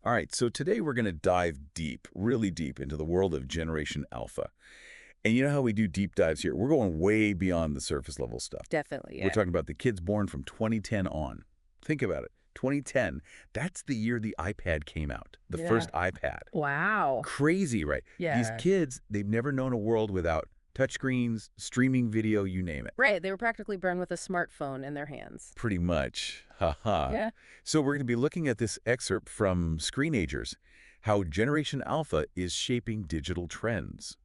All right, so today we're going to dive deep, really deep into the world of Generation Alpha. And you know how we do deep dives here? We're going way beyond the surface level stuff. Definitely, We're yeah. talking about the kids born from 2010 on. Think about it. 2010, that's the year the iPad came out, the Yeah. first iPad. Wow. Crazy, right? These Yeah. kids, they've never known a world without touchscreens, streaming video, you name it. Right, they were practically born with a smartphone in their hands. Pretty much. Haha. Yeah. So we're going to be looking at this excerpt from Screenagers, how Generation Alpha is shaping digital trends.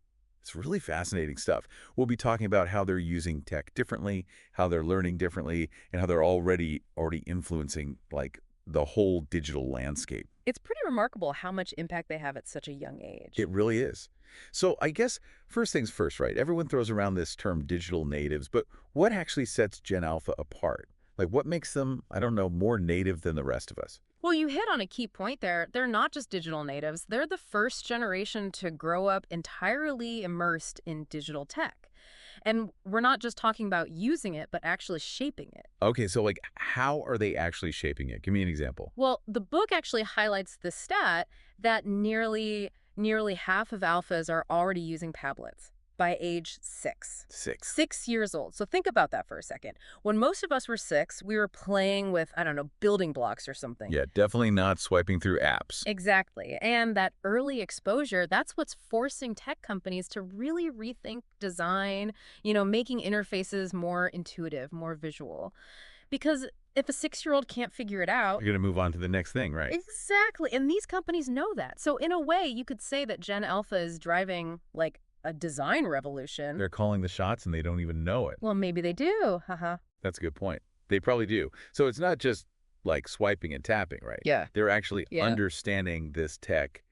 It's really fascinating stuff. We'll be talking about how they're using tech differently, how they're learning differently, and how they're already influencing like the whole digital landscape. It's pretty remarkable how much impact they have at such a young age. It really is. So I guess first things first, right? Everyone throws around this term digital natives, but what actually sets Gen Alpha apart? Like what makes them, I don't know, more native than the rest of us? Well, you hit on a key point there. They're not just digital natives. They're the first generation to grow up entirely immersed in digital tech. And we're not just talking about using it, but actually shaping it. Okay, so like how are they actually shaping it? Give me an example. Well, the book actually highlights the stat that nearly half of alphas are already using tablets by age 6. 6. 6 years old. So think about that for a second. When most of us were 6, we were playing with, I don't know, building blocks or something. Yeah, definitely not swiping through apps. Exactly. And that early exposure, that's what's forcing tech companies to really rethink design, making interfaces more intuitive, more visual. Because if a 6-year-old can't figure it out, You're going to move on to the next thing, right? exactly. And these companies know that. So in a way, you could say that Gen Alpha is driving like a design revolution. They're calling the shots and they don't even know it. Well, maybe they do. Haha. That's a good point. They probably do. So it's not just like swiping and tapping, right? Yeah. They're actually Yeah. understanding this tech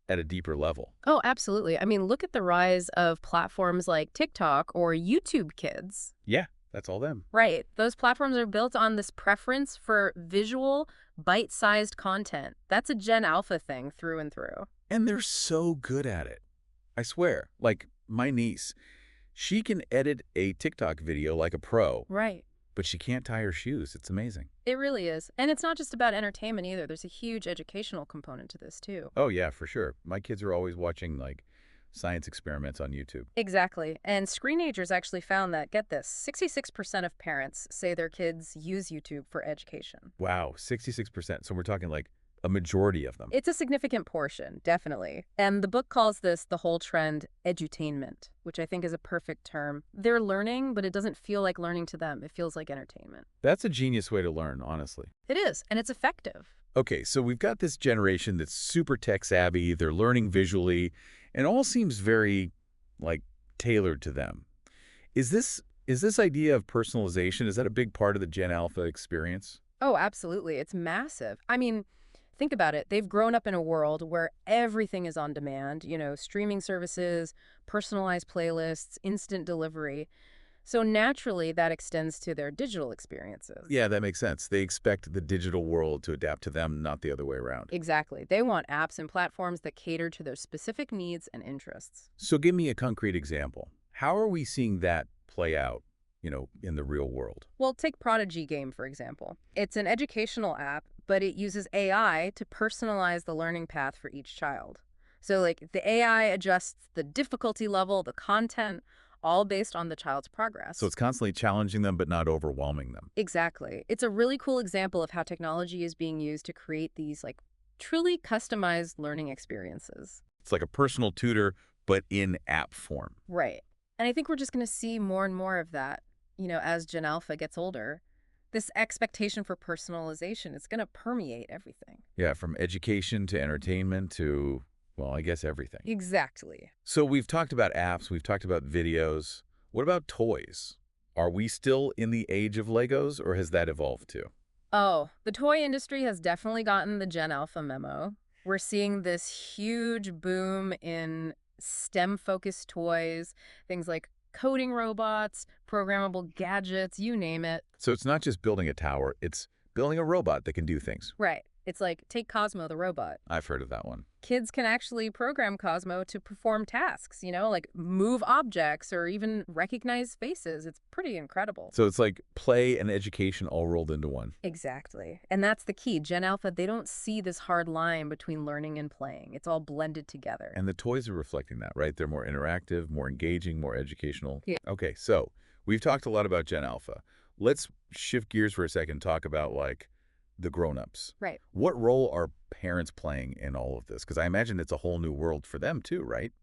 at a deeper level. Oh, absolutely. I mean, look at the rise of platforms like TikTok or YouTube Kids. Yeah, that's all them. Right. Those platforms are built on this preference for visual, bite-sized content. That's a Gen Alpha thing through and through. And they're so good at it. I swear. Like my niece, she can edit a TikTok video like a pro, Right. but she can't tie her shoes. It's amazing. It really is. And it's not just about entertainment either. There's a huge educational component to this, too. Oh, yeah, for sure. My kids are always watching like science experiments on YouTube. Exactly. And Screenagers actually found that, get this, 66% of parents say their kids use YouTube for education. Wow, 66%. So we're talking like a majority of them. It's a significant portion, definitely. And the book calls this the whole trend edutainment, which I think is a perfect term. They're learning, but it doesn't feel like learning to them. It feels like entertainment. That's a genius way to learn, honestly. It is, and it's effective. Okay, so we've got this generation that's super tech savvy, they're learning visually, and all seems very, like, tailored to them. Is this idea of personalization, is that a big part of the Gen Alpha experience? Oh, absolutely. It's massive. I mean, think about it. They've grown up in a world where everything is on demand, streaming services, personalized playlists, instant delivery. So naturally, that extends to their digital experiences. Yeah, that makes sense. They expect the digital world to adapt to them, not the other way around. Exactly. They want apps and platforms that cater to their specific needs and interests. So give me a concrete example. How are we seeing that play out, in the real world? Well, take Prodigy Game, for example. It's an educational app, but it uses AI to personalize the learning path for each child. So, like, the AI adjusts the difficulty level, the content, all based on the child's progress. So it's constantly challenging them, but not overwhelming them. Exactly. It's a really cool example of how technology is being used to create these, like, truly customized learning experiences. It's like a personal tutor, but in app form. Right. And I think we're just going to see more and more of that, as Gen Alpha gets older. This expectation for personalization is going to permeate everything. Yeah, from education to entertainment to, well, I guess everything. Exactly. So we've talked about apps, we've talked about videos. What about toys? Are we still in the age of Legos, or has that evolved too? Oh, the toy industry has definitely gotten the Gen Alpha memo. We're seeing this huge boom in STEM-focused toys, things like coding robots, programmable gadgets, you name it. So it's not just building a tower, it's building a robot that can do things. Right. It's like, take Cosmo the robot. I've heard of that one. Kids can actually program Cosmo to perform tasks, like move objects or even recognize faces. It's pretty incredible. So it's like play and education all rolled into one. Exactly. And that's the key. Gen Alpha, they don't see this hard line between learning and playing. It's all blended together. And the toys are reflecting that, right? They're more interactive, more engaging, more educational. Yeah. Okay, so we've talked a lot about Gen Alpha. Let's shift gears for a second and talk about, like, the grown-ups. Right. What role are parents playing in all of this? Because I imagine it's a whole new world for them too, right?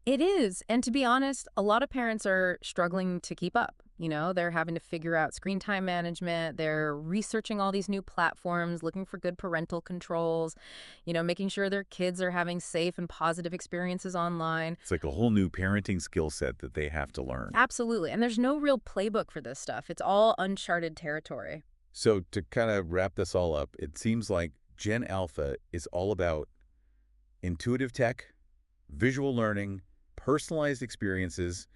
It is. And to be honest, a lot of parents are struggling to keep up. They're having to figure out screen time management. They're researching all these new platforms, looking for good parental controls, making sure their kids are having safe and positive experiences online. It's like a whole new parenting skill set that they have to learn. Absolutely. And there's no real playbook for this stuff. It's all uncharted territory. So to kind of wrap this all up, it seems like Gen Alpha is all about intuitive tech, visual learning, personalized experiences,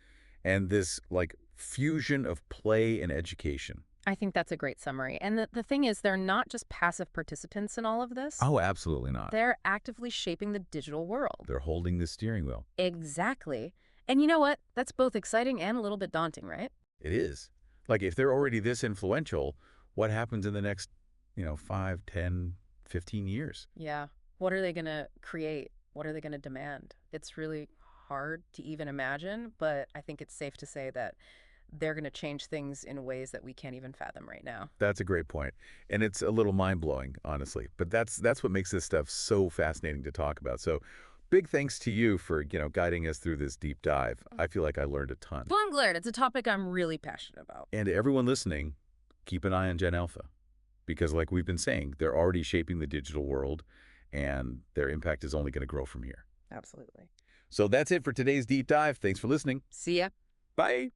and this like fusion of play and education. I think that's a great summary. And the thing is, they're not just passive participants in all of this. Oh, absolutely not. They're actively shaping the digital world. They're holding the steering wheel. Exactly. And you know what? That's both exciting and a little bit daunting, right? It is. Like if they're already this influential, what happens in the next, 5, 10, 15 years? Yeah. What are they going to create? What are they going to demand? It's really hard to even imagine, but I think it's safe to say that they're going to change things in ways that we can't even fathom right now. That's a great point. And it's a little mind-blowing, honestly. But that's what makes this stuff so fascinating to talk about. So big thanks to you for, guiding us through this deep dive. I feel like I learned a ton. Well, I'm glad. It's a topic I'm really passionate about. And to everyone listening, keep an eye on Gen Alpha. Because like we've been saying, they're already shaping the digital world, and their impact is only going to grow from here. Absolutely. So that's it for today's deep dive. Thanks for listening. See ya. Bye.